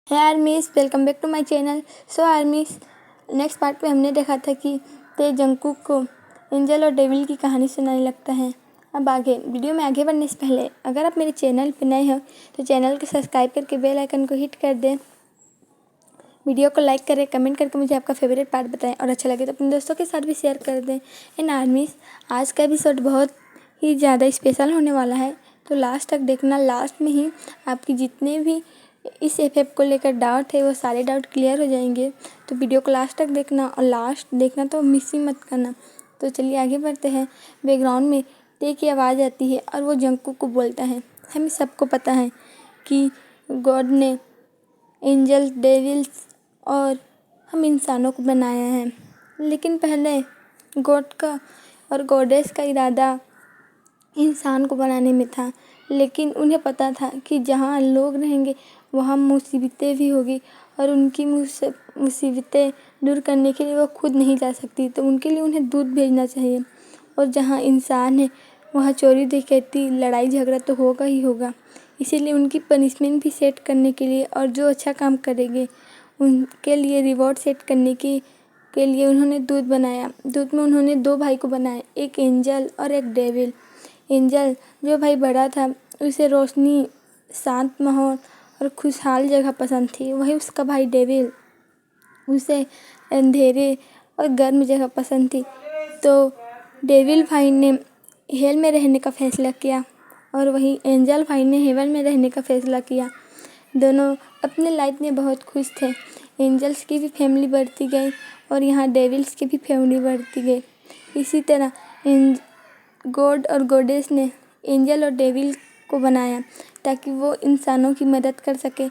है ARMYs, welcome back to my channel. So ARMYs, next part में हमने देखा था कि जंगकुक को एंजल और डेविल की कहानी सुनाने लगता है। अब आगे वीडियो में आगे बढ़ने से पहले अगर आप मेरे चैनल पर नए हो तो चैनल को सब्सक्राइब करके बेल आइकन को हिट कर दें, वीडियो को लाइक करें, कमेंट करके मुझे आपका फेवरेट पार्ट बताएं और अच्छा लगे तो अपने दोस्तों के साथ भी शेयर कर दें। एंड आर्मीज, आज का एपिसोड बहुत ही ज़्यादा स्पेशल होने वाला है, तो लास्ट तक देखना। लास्ट में ही आपकी जितने भी इस एफएफ को लेकर डाउट है वो सारे डाउट क्लियर हो जाएंगे। तो वीडियो को लास्ट तक देखना और लास्ट देखना तो मिस ही मत करना। तो चलिए आगे बढ़ते हैं। बैकग्राउंड में ते की आवाज़ आती है और वो जंगकुक को बोलता है, हमें सबको पता है कि गॉड ने एंजल, डेविल्स और हम इंसानों को बनाया है, लेकिन पहले गॉड का और गॉडेस का इरादा इंसान को बनाने में था। लेकिन उन्हें पता था कि जहाँ लोग रहेंगे वहाँ मुसीबतें भी होगी और उनकी मुसीबतें दूर करने के लिए वो खुद नहीं जा सकती, तो उनके लिए उन्हें दूध भेजना चाहिए। और जहाँ इंसान है वहाँ चोरी डकैती, लड़ाई झगड़ा तो होगा ही होगा। इसीलिए उनकी पनिशमेंट भी सेट करने के लिए और जो अच्छा काम करेंगे उनके लिए रिवॉर्ड सेट करने के लिए उन्होंने दूध बनाया। दूध में उन्होंने 2 भाई को बनाया, एक एंजल और एक डेविल। एंजल जो भाई बड़ा था उसे रोशनी, शांत माहौल और खुशहाल जगह पसंद थी, वही उसका भाई डेविल, उसे अंधेरे और गर्म जगह पसंद थी। तो डेविल भाई ने हेल में रहने का फैसला किया और वही एंजल भाई ने हेवन में रहने का फैसला किया। दोनों अपने लाइफ में बहुत खुश थे। एंजल्स की भी फैमिली बढ़ती गई और यहाँ डेविल्स की भी फैमिली बढ़ती गई। इसी तरह गॉड और गॉडेस ने एंजल और डेविल को बनाया ताकि वो इंसानों की मदद कर सके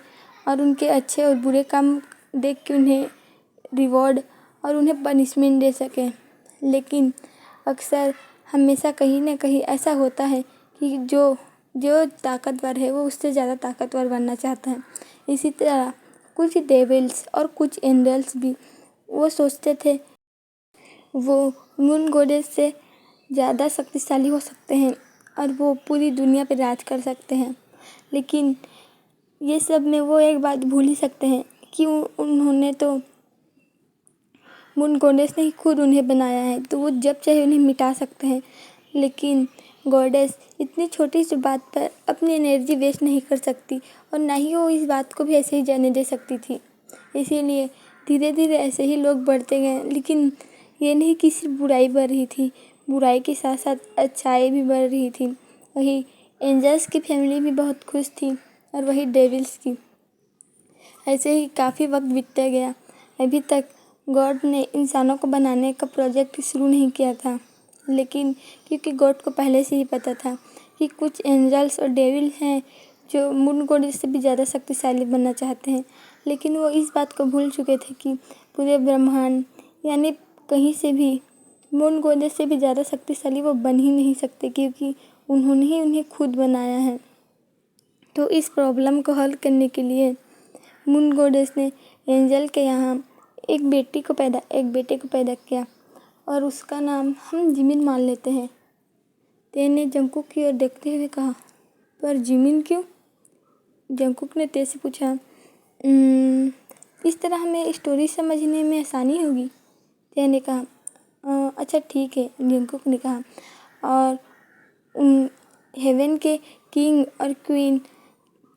और उनके अच्छे और बुरे काम देख के उन्हें रिवॉर्ड और उन्हें पनिशमेंट दे सके। लेकिन अक्सर हमेशा कहीं ना कहीं ऐसा होता है कि जो ताकतवर है वो उससे ज़्यादा ताकतवर बनना चाहता है। इसी तरह कुछ डेविल्स और कुछ एंजल्स भी वो सोचते थे वो मून गॉडेस से ज़्यादा शक्तिशाली हो सकते हैं और वो पूरी दुनिया पर राज कर सकते हैं। लेकिन ये सब में वो एक बात भूल ही सकते हैं कि उन्होंने तो मून गॉडेस ने ही खुद उन्हें बनाया है, तो वो जब चाहे उन्हें मिटा सकते हैं। लेकिन गॉडेस इतनी छोटी सी बात पर अपनी एनर्जी वेस्ट नहीं कर सकती और ना ही वो इस बात को भी ऐसे ही जाने दे सकती थी। इसीलिए धीरे धीरे ऐसे ही लोग बढ़ते गए। लेकिन ये नहीं कि सिर्फ बुराई बढ़ रही थी, बुराई के साथ साथ अच्छाई भी बढ़ रही थी। वही एंजल्स की फैमिली भी बहुत खुश थी और वही डेविल्स की। ऐसे ही काफ़ी वक्त बीतता गया। अभी तक गॉड ने इंसानों को बनाने का प्रोजेक्ट शुरू नहीं किया था, लेकिन क्योंकि गॉड को पहले से ही पता था कि कुछ एंजल्स और डेविल हैं जो मून गॉड से भी ज़्यादा शक्तिशाली बनना चाहते हैं। लेकिन वो इस बात को भूल चुके थे कि पूरे ब्रह्मांड यानी कहीं से भी मून गॉड से भी ज़्यादा शक्तिशाली वो बन ही नहीं सकते, क्योंकि उन्होंने ही उन्हें खुद बनाया है। तो इस प्रॉब्लम को हल करने के लिए मून गॉडेस ने एंजल के यहाँ एक बेटे को पैदा किया और उसका नाम हम जिमिन मान लेते हैं। ते ने जंगकुक की ओर देखते हुए कहा, पर जिमिन क्यों? जंगकुक ने ते से पूछा, इस तरह हमें स्टोरी समझने में आसानी होगी। ते ने कहा, अच्छा ठीक है, जंगकुक ने कहा। और हेवन के किंग और क्वीन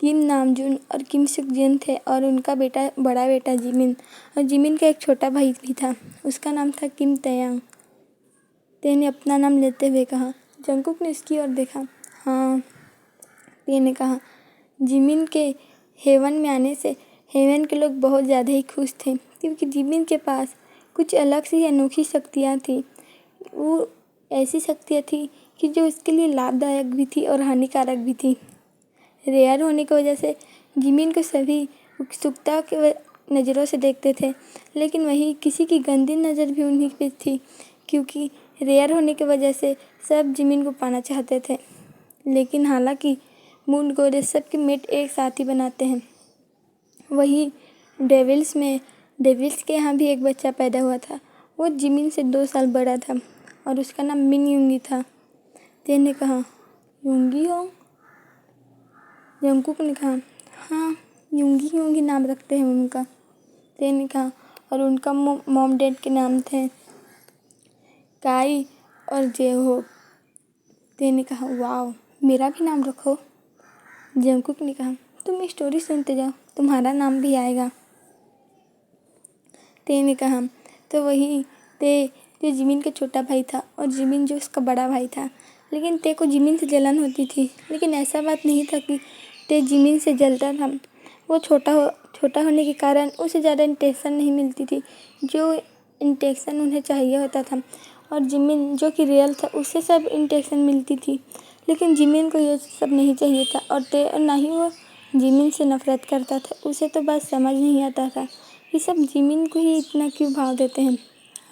किम नामजून और किम सुकजिन थे और उनका बड़ा बेटा जिमिन, और जिमिन का एक छोटा भाई भी था, उसका नाम था किम तयांग। ते ने अपना नाम लेते हुए कहा। जंगकुक ने उसकी ओर देखा। हाँ, ते ने कहा, जिमिन के हेवन में आने से हेवन के लोग बहुत ज़्यादा ही खुश थे, क्योंकि जिमिन के पास कुछ अलग सी अनोखी शक्तियाँ थी। वो ऐसी शक्तियाँ थी कि जो उसके लिए लाभदायक भी थी और हानिकारक भी थी। रेयर होने की वजह से जिमिन को सभी उत्सुकता के नज़रों से देखते थे, लेकिन वही किसी की गंदी नज़र भी उन्हीं पे थी, क्योंकि रेयर होने की वजह से सब जिमिन को पाना चाहते थे। लेकिन हालांकि मून गॉडेस सबके मेट एक साथ ही बनाते हैं। वही डेविल्स के यहाँ भी एक बच्चा पैदा हुआ था। वो जिमिन से 2 साल बड़ा था और उसका नाम मिन युंगी था। ते ने कहा, युंगी हो? जंगकुक ने कहा, हाँ, यूंगी यूंगी नाम रखते हैं उनका। ते ने कहा। और उनका मॉम डैड के नाम थे काई और जेहो। ते ने कहा वाओ, मेरा भी नाम रखो। जंगकुक ने कहा तुम स्टोरी सुनते जाओ, तुम्हारा नाम भी आएगा। ते ने कहा तो वही ते जो जिमिन का छोटा भाई था और जिमिन जो उसका बड़ा भाई था। लेकिन ते को जिमिन से जलन होती थी, लेकिन ऐसा बात नहीं था कि ते जिमिन से जलता था। वो छोटा होने के कारण उसे ज़्यादा इंटेंशन नहीं मिलती थी, जो इंटेंशन उन्हें चाहिए होता था। और जिमिन जो कि रियल था, उसे सब इंटेंशन मिलती थी, लेकिन जिमिन को ये सब नहीं चाहिए था। और ना ही वो जिमिन से नफरत करता था, उसे तो बस समझ नहीं आता था ये सब जिमिन को ही इतना क्यों भाव देते हैं।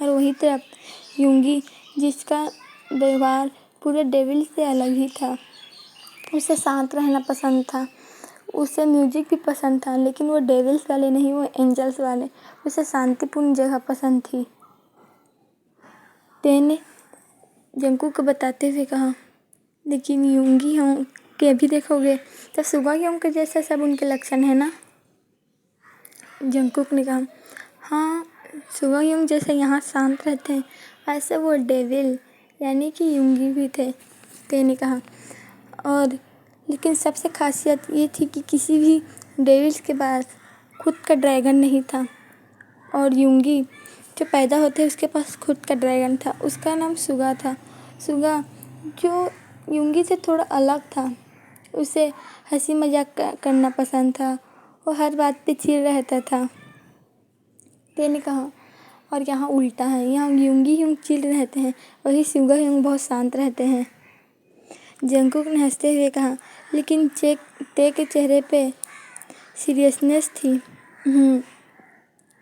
और वही तरफ यूंगी, जिसका व्यवहार पूरे डेविल से अलग ही था। उसे शांत रहना पसंद था, उसे म्यूजिक भी पसंद था, लेकिन वो डेविल्स वाले नहीं, वो एंजल्स वाले। उसे शांतिपूर्ण जगह पसंद थी। ते ने जंगकुक को बताते हुए कहा लेकिन यूंगी होंग के भी देखोगे तो सुगा होंग के जैसा सब उनके लक्षण है ना। जंगकुक ने कहा हाँ, सुगा होंग जैसे यहाँ शांत रहते हैं, ऐसे वो डेविल यानी कि यूंगी भी थे। ते ने कहा और लेकिन सबसे खासियत ये थी कि किसी भी डेविल्स के पास खुद का ड्रैगन नहीं था। और यूंगी जो पैदा होते उसके पास खुद का ड्रैगन था, उसका नाम सुगा था। सुगा जो यूंगी से थोड़ा अलग था, उसे हंसी मजाक करना पसंद था, वो हर बात पे चिढ़ रहता था। ते ने कहा और यहाँ उल्टा है, यहाँ यूंगी यूंग चिढ़ रहते हैं, वही सुगा यूंग बहुत शांत रहते हैं। जंगकुक ने हंसते हुए कहा लेकिन ते के चेहरे पे सीरियसनेस थी।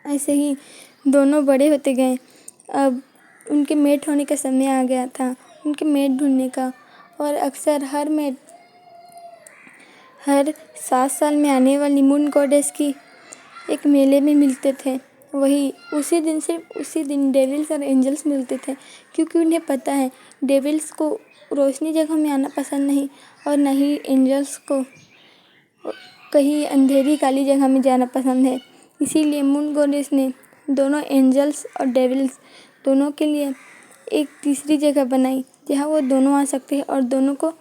ऐसे ही दोनों बड़े होते गए। अब उनके मेट होने का समय आ गया था, उनके मेट ढूंढने का। और अक्सर हर 7 साल में आने वाली मून गॉडेस की एक मेले में मिलते थे। वही उसी दिन डेविल्स और एंजल्स मिलते थे, क्योंकि उन्हें पता है डेविल्स को रोशनी जगह में आना पसंद नहीं, और न ही एंजल्स को कहीं अंधेरी काली जगह में जाना पसंद है। इसीलिए मून गॉडेस ने दोनों एंजल्स और डेविल्स दोनों के लिए एक तीसरी जगह बनाई, जहाँ वो दोनों आ सकते हैं और दोनों को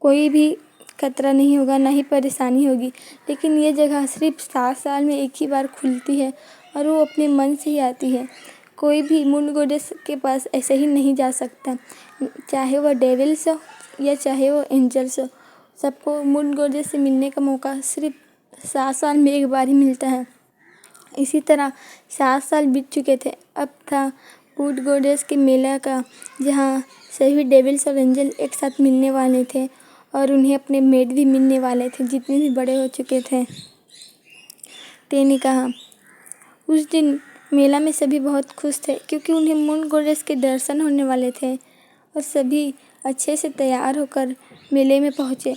कोई भी खतरा नहीं होगा, ना ही परेशानी होगी। लेकिन ये जगह सिर्फ 7 साल में एक ही बार खुलती है, और वो अपने मन से ही आती है। कोई भी मून गॉडेस के पास ऐसे ही नहीं जा सकता, चाहे वह डेविल्स हो या चाहे वो एंजल्स हो। सबको मून गॉडेस से मिलने का मौका सिर्फ 7 साल में एक बार ही मिलता है। इसी तरह 7 साल बीत चुके थे। अब था मून गॉडेस के मेला का, जहाँ सभी डेविल्स और एंजल एक साथ मिलने वाले थे, और उन्हें अपने मेट भी मिलने वाले थे, जितने भी बड़े हो चुके थे। ते ने कहा उस दिन मेला में सभी बहुत खुश थे, क्योंकि उन्हें मून गॉडेस के दर्शन होने वाले थे। और सभी अच्छे से तैयार होकर मेले में पहुँचे।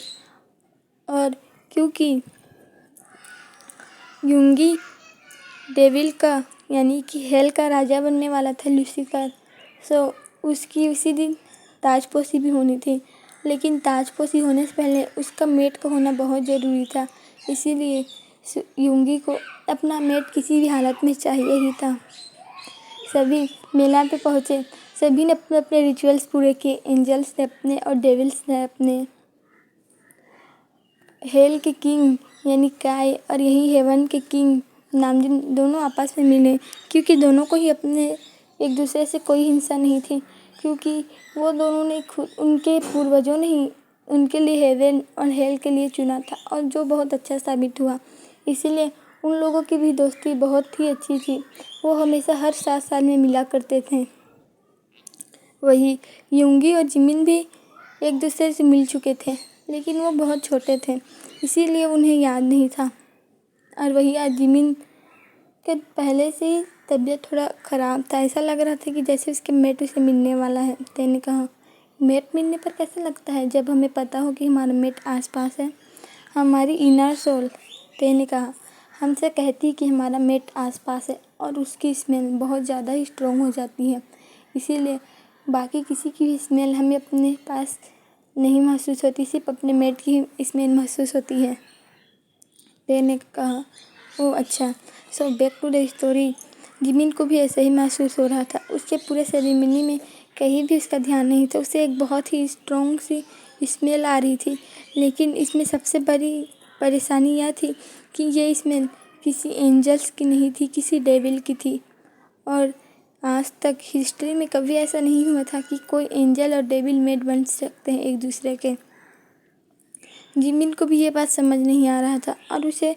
और क्योंकि यूंगी डेविल का यानी कि हेल का राजा बनने वाला था, लूसीफर, सो उसकी उसी दिन ताजपोशी भी होनी थी। लेकिन ताजपोशी होने से पहले उसका मेट का होना बहुत ज़रूरी था, इसीलिए यूंगी को अपना मेट किसी भी हालत में चाहिए ही था। सभी मेला पे पहुँचे, सभी ने अपने अपने रिचुअल्स पूरे किए। एंजल्स ने अपने और डेविल्स ने अपने। हेल के किंग यानी काई और यही हेवन के किंग नामजिन दोनों आपस में मिले, क्योंकि दोनों को ही अपने एक दूसरे से कोई हिंसा नहीं थी, क्योंकि वो दोनों ने खुद उनके पूर्वजों ने ही उनके लिए हेवन और हेल के लिए चुना था, और जो बहुत अच्छा साबित हुआ। इसीलिए उन लोगों की भी दोस्ती बहुत ही अच्छी थी। वो हमेशा हर 7 साल में मिला करते थे। वही यूंगी और जिमिन भी एक दूसरे से मिल चुके थे, लेकिन वो बहुत छोटे थे, इसीलिए उन्हें याद नहीं था। और वही आज जिमिन के पहले से ही तबीयत थोड़ा ख़राब था, ऐसा लग रहा था कि जैसे उसके मेट उसे मिलने वाला है। ते ने कहा मेट मिलने पर कैसा लगता है जब हमें पता हो कि हमारा मेट आसपास है। हमारी इनर सोल, ते ने कहा, हमसे कहती कि हमारा मेट आसपास है, और उसकी स्मेल बहुत ज़्यादा ही स्ट्रॉन्ग हो जाती है। इसीलिए बाकी किसी की भी स्मेल हमें अपने पास नहीं महसूस होती, सिर्फ अपने मेट की स्मेल महसूस होती है। ते ने कहा, ओह अच्छा। So back to the story. Jimin को भी ऐसा ही महसूस हो रहा था। उसके पूरे सेरेमनी में कहीं भी उसका ध्यान नहीं था। उसे एक बहुत ही स्ट्रॉन्ग सी स्मेल आ रही थी, लेकिन इसमें सबसे बड़ी परेशानी यह थी कि ये स्मेल किसी एंजल्स की नहीं थी, किसी डेविल की थी। और आज तक हिस्ट्री में कभी ऐसा नहीं हुआ था कि कोई एंजल और डेविल मेट बन सकते हैं एक दूसरे के। जिमिन को भी ये बात समझ नहीं आ रहा था और उसे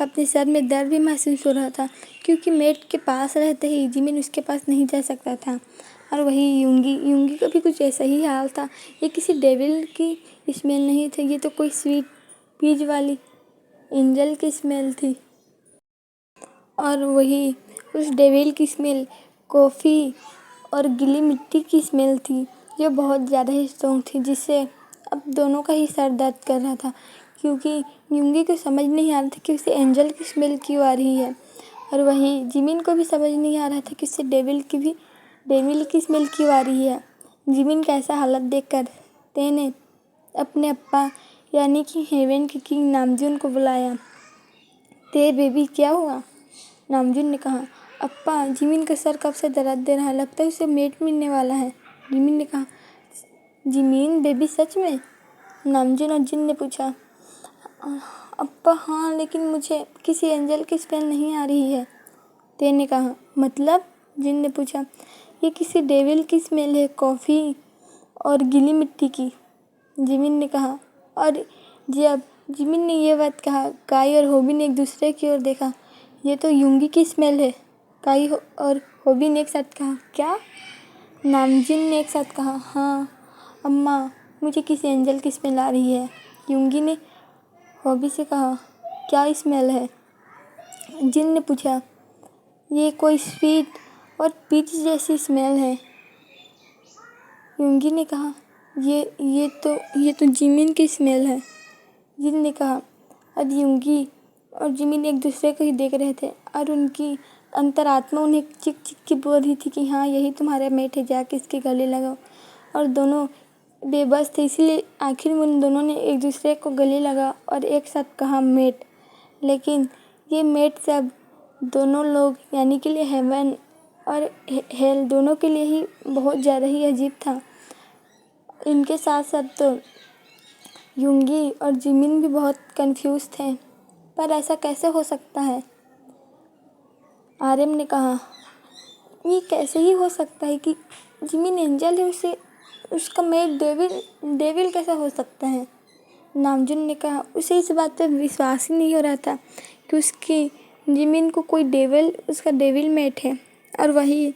अपने सर में दर्द भी महसूस हो रहा था, क्योंकि मेट के पास रहते ही जिमिन उसके पास नहीं जा सकता था। और वही यूंगी का भी कुछ ऐसा ही हाल था। ये किसी डेविल की स्मेल नहीं थी, ये तो कोई स्वीट पीच वाली एंजल की स्मेल थी। और वही उस डेविल की स्मेल कॉफ़ी और गीली मिट्टी की स्मेल थी, जो बहुत ज़्यादा ही स्ट्रॉन्ग थी, जिससे अब दोनों का ही सर दर्द कर रहा था, क्योंकि यूंगी को समझ नहीं आ रहा था कि उसे एंजल की स्मेल क्यों आ रही है। और वही जिमिन को भी समझ नहीं आ रहा था कि उसे डेविल की स्मेल क्यों आ रही है। जिमिन का ऐसा हालत देखकर ते ने अपने अप्पा यानी कि हेवन के किंग नामजून को बुलाया। ते बेबी क्या हुआ? नामजून ने कहा, अप्पा जिमिन का सर कब से दर्द दे रहा है, लगता है उसे मेट मिलने वाला है। जिमिन ने कहा, जिमिन बेबी सच में? नामजून और जिन ने पूछा। अप्पा हाँ, लेकिन मुझे किसी एंजल की स्मेल नहीं आ रही है। ते ने कहा, मतलब? जिन ने पूछा। ये किसी डेविल की स्मेल है, कॉफ़ी और गीली मिट्टी की। जिमिन ने कहा। और जब जिमिन ने यह बात कहा, काई और होबी ने एक दूसरे की ओर देखा। ये तो यूंगी की स्मेल है। काई और होबी ने एक साथ कहा, क्या? नामजिन ने एक साथ कहा, हाँ अम्मा, मुझे किसी एंजल की स्मेल आ रही है। यूंगी ने होबी से कहा, क्या स्मेल है? जिन ने पूछा। ये कोई स्वीट और पीच जैसी स्मेल है। यूंगी ने कहा, ये तो जिमिन की स्मेल है। जिन ने कहा। अब यूंगी और जिमिन एक दूसरे को ही देख रहे थे और उनकी अंतरात्मा उन्हें चिक चिक के बोल रही थी कि हाँ, यही तुम्हारा मेट है, जाके इसके गले लगाओ। और दोनों बेबस थे, इसीलिए आखिर में उन दोनों ने एक दूसरे को गले लगा और एक साथ कहा मेट। लेकिन ये मेट सब दोनों लोग यानी कि हेवन और हेल दोनों के लिए ही बहुत ज़्यादा ही अजीब था। इनके साथ साथ तो यूंगी और जिमिन भी बहुत कंफ्यूज थे, पर ऐसा कैसे हो सकता है? आर्यम ने कहा, ये कैसे ही हो सकता है कि जिमिन एंजल है, उसे उसका मेट डेविल कैसे हो सकता है? नामजुन ने कहा, उसे इस बात पर विश्वास ही नहीं हो रहा था कि उसकी जिमिन को कोई डेविल उसका डेविल मेट है। और वही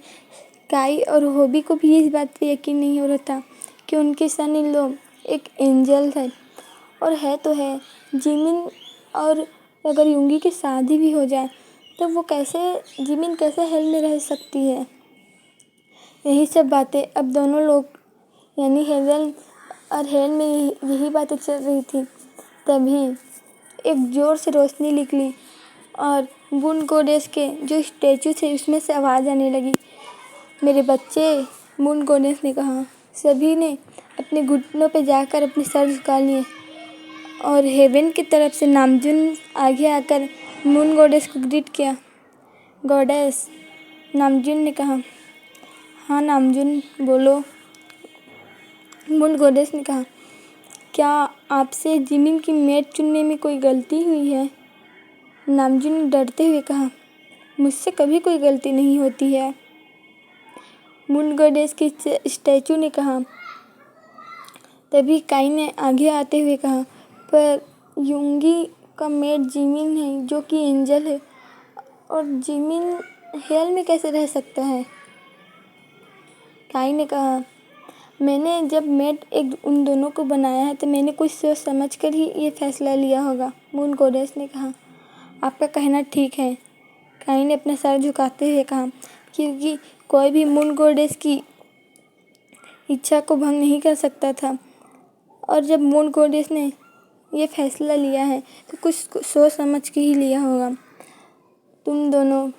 काई और होबी को भी इस बात पे यकीन नहीं हो रहा था कि उनके सन इन लोग एक एंजल है। और है तो है, जिमिन और अगर यूंगी की शादी भी हो जाए तो वो जिमिन कैसे हेल में रह सकती है? यही सब बातें अब दोनों लोग यानी हेवन और हेल में यही बातें चल रही थी। तभी एक ज़ोर से रोशनी निकली और बुन गोडेस के जो स्टैचू थे उसमें से आवाज़ आने लगी, मेरे बच्चे। मून गोडेस ने कहा। सभी ने अपने घुटनों पे जाकर अपने सर झुका लिए और हेवन की तरफ से नामजुन आगे आकर मून गोडेस को ग्रीट किया। गॉडेस, नामजुन ने कहा। हाँ नामजुन, बोलो। मून गोडेस ने कहा, क्या आपसे जिमिन की मेट चुनने में कोई गलती हुई है? नामजुन ने डरते हुए कहा, मुझसे कभी कोई गलती नहीं होती है। मून गॉडेस के स्टैचू ने कहा। तभी काई ने आगे आते हुए कहा, पर यूंगी का मेट जिमिन है जो कि एंजल है, और जिमिन हेल में कैसे रह सकता है? काई ने कहा, मैंने जब मेट उन दोनों को बनाया है तो मैंने कुछ सोच समझ कर ही ये फैसला लिया होगा। मून गॉडेस ने कहा, आपका कहना ठीक है। काई ने अपना सर झुकाते हुए कहा, क्योंकि कोई भी मून गॉडेस की इच्छा को भंग नहीं कर सकता था, और जब मून गॉडेस ने ये फैसला लिया है तो कुछ सोच समझ के ही लिया होगा। तुम दोनों,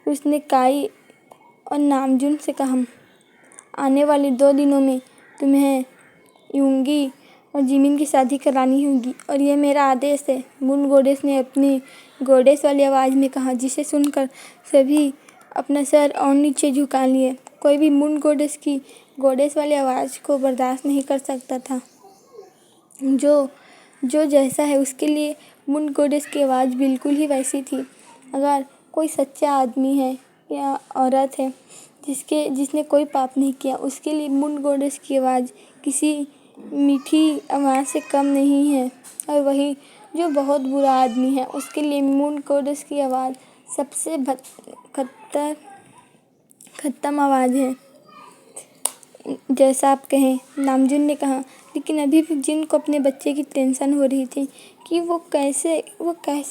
उसने काई और नामजुन से कहा, आने वाले 2 दिनों में तुम्हें यूंगी और जिमिन की शादी करानी होगी और ये मेरा आदेश है, मून गॉडेस ने अपनी गॉडेस वाली आवाज़ में कहा, जिसे सुनकर सभी अपना सर और नीचे झुका लिए। कोई भी मून गॉडेस की गॉडेस वाली आवाज़ को बर्दाश्त नहीं कर सकता था। जो जैसा है उसके लिए मून गॉडेस की आवाज़ बिल्कुल ही वैसी थी। अगर कोई सच्चा आदमी है या औरत है जिसने कोई पाप नहीं किया, उसके लिए मून गॉडेस की आवाज़ किसी मीठी आवाज़ से कम नहीं है। और वही जो बहुत बुरा आदमी है, उसके लिए मून गॉडेस की आवाज़ सबसे खत्म आवाज़ है। जैसा आप कहें, नामजुन ने कहा। लेकिन अभी भी जिन को अपने बच्चे की टेंशन हो रही थी कि वो कैसे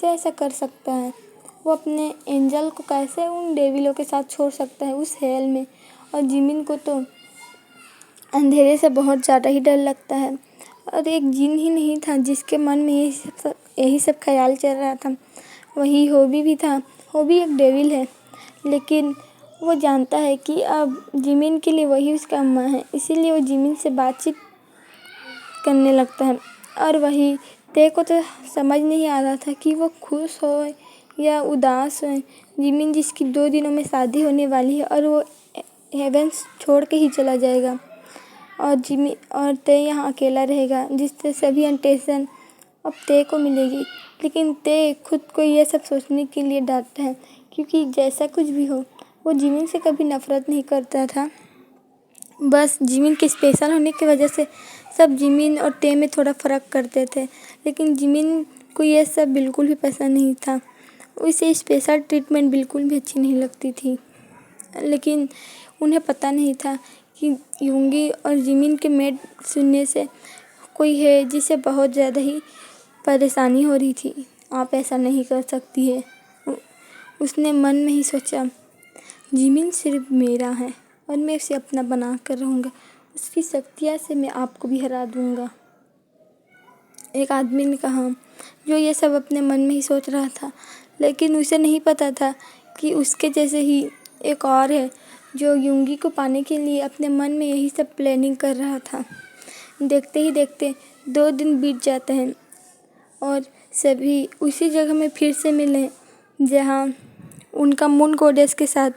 ऐसा कर सकता है, वो अपने एंजल को कैसे उन डेविलों के साथ छोड़ सकता है उस हेल में। और जिमिन को तो अंधेरे से बहुत ज़्यादा ही डर लगता है। और एक जिन ही नहीं था जिसके मन में यही सब ख्याल चल रहा था, वही होबी भी था। होबी एक डेविल है, लेकिन वो जानता है कि अब जिमिन के लिए वही उसका अम्मा है, इसीलिए वो जिमिन से बातचीत करने लगता है। और वही ते को तो समझ नहीं आ रहा था कि वो खुश हो या उदास हो। जिमिन जिसकी 2 दिनों में शादी होने वाली है और वो हेवेंस छोड़ के ही चला जाएगा, और ते यहाँ अकेला रहेगा, जिससे सभी अटेंशन अब ते को मिलेगी। लेकिन ते खुद को ये सब सोचने के लिए डांटता है, क्योंकि जैसा कुछ भी हो, वो जिमिन से कभी नफ़रत नहीं करता था। बस जिमिन के स्पेशल होने की वजह से सब जिमिन और ते में थोड़ा फ़र्क करते थे। लेकिन जिमिन को ये सब बिल्कुल भी पसंद नहीं था। उसे स्पेशल ट्रीटमेंट बिल्कुल भी अच्छी नहीं लगती थी। लेकिन उन्हें पता नहीं था कि यूंगी और जिमिन के मेड सुनने से कोई है जिसे बहुत ज़्यादा ही परेशानी हो रही थी। आप ऐसा नहीं कर सकती है, उसने मन में ही सोचा। जिमिन सिर्फ मेरा है और मैं उसे अपना बना कर रहूँगा। उसकी शक्तियाँ से मैं आपको भी हरा दूँगा। एक आदमी ने कहा, जो ये सब अपने मन में ही सोच रहा था। लेकिन उसे नहीं पता था कि उसके जैसे ही एक और है जो यूंगी को पाने के लिए अपने मन में यही सब प्लानिंग कर रहा था। देखते ही देखते 2 दिन बीत जाते हैं और सभी उसी जगह में फिर से मिले जहाँ उनका मून गॉडेस के साथ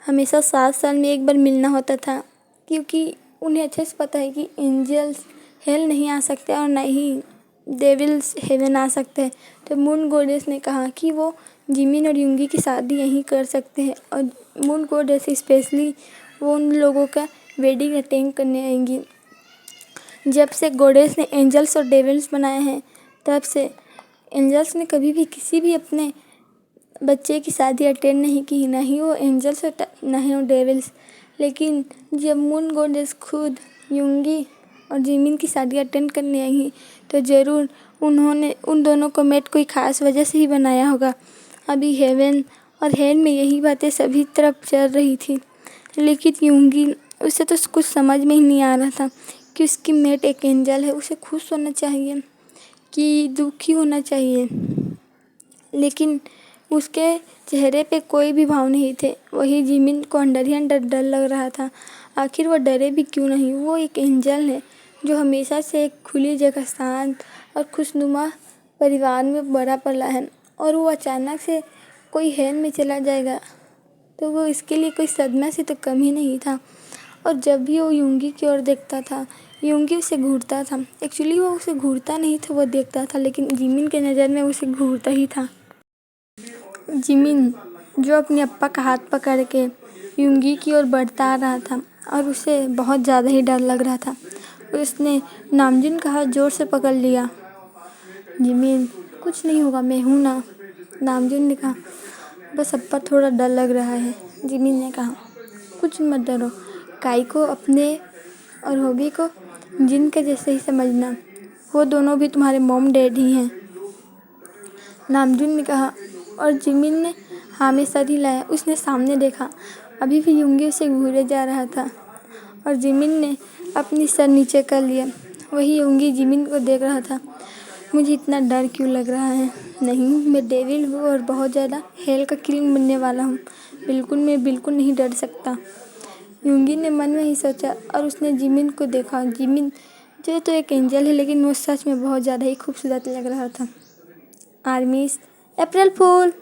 हमेशा 7 साल में एक बार मिलना होता था। क्योंकि उन्हें अच्छे से पता है कि एंजल्स हेल नहीं आ सकते और न ही डेविल्स हेवन आ सकते हैं। तो मून गॉडेस ने कहा कि वो जिमिन और यूंगी की शादी यहीं कर सकते हैं, और मून गॉडेस स्पेशली वो उन लोगों का वेडिंग अटेंड करने आएंगी। जब से गॉडेस ने एंजल्स और डेविल्स बनाए हैं, तब से एंजल्स ने कभी भी किसी भी अपने बच्चे की शादी अटेंड नहीं की, ना ही वो एंजल्स और ना ही वो डेविल्स। लेकिन जब मून गॉडेस खुद यूंगी और जिमिन की शादी अटेंड करने आई, तो ज़रूर उन्होंने उन दोनों को मेट कोई ख़ास वजह से ही बनाया होगा। अभी हेवन और हेल में यही बातें सभी तरफ चल रही थी। लेकिन यूंगी, उसे तो कुछ समझ में ही नहीं आ रहा था कि उसकी मेट एक एंजल है। उसे खुश होना चाहिए कि दुखी होना चाहिए, लेकिन उसके चेहरे पे कोई भी भाव नहीं थे। वही जिमिन को अंदर ही अंदर डर लग रहा था। आखिर वो डरे भी क्यों नहीं? वो एक एंजल है जो हमेशा से एक खुली जगह, शांत और खुशनुमा परिवार में बड़ा पला है, और वो अचानक से कोई हेल में चला जाएगा तो वो इसके लिए कोई सदमा से तो कम ही नहीं था। और जब भी वो यूंगी की ओर देखता था, यूंगी उसे घूरता था। एक्चुअली वो उसे घूरता नहीं था, वो देखता था, लेकिन जिमिन के नज़र में उसे घूरता ही था। जिमिन, जो अपने अप्पा का हाथ पकड़ के यूंगी की ओर बढ़ता आ रहा था और उसे बहुत ज़्यादा ही डर लग रहा था, उसने नामजुन का हाथ जोर से पकड़ लिया। जिमिन, कुछ नहीं होगा, मैं हूँ ना, नामजुन ने कहा। बस अप्पा थोड़ा डर लग रहा है, जिमिन ने कहा। कुछ मत डरो, काई को अपने और होबी को जिन के जैसे ही समझना, वो दोनों भी तुम्हारे मॉम डैड ही हैं, नामजुन ने कहा। और जिमिन ने हाँ में सर हिलाया। उसने सामने देखा, अभी भी यूंगी उसे घूरे जा रहा था, और जिमिन ने अपनी सर नीचे कर लिया। वही यूंगी जिमिन को देख रहा था। मुझे इतना डर क्यों लग रहा है? नहीं, मैं डेविल हूँ और बहुत ज़्यादा हेल का किंग बनने वाला हूँ। मैं बिल्कुल नहीं डर सकता, यूंगी ने मन में ही सोचा। और उसने जिमिन को देखा। जिमिन जो तो एक एंजल है, लेकिन वो सच में बहुत ज़्यादा ही खूबसूरत लग रहा था। आर्मीज अप्रैल फूल।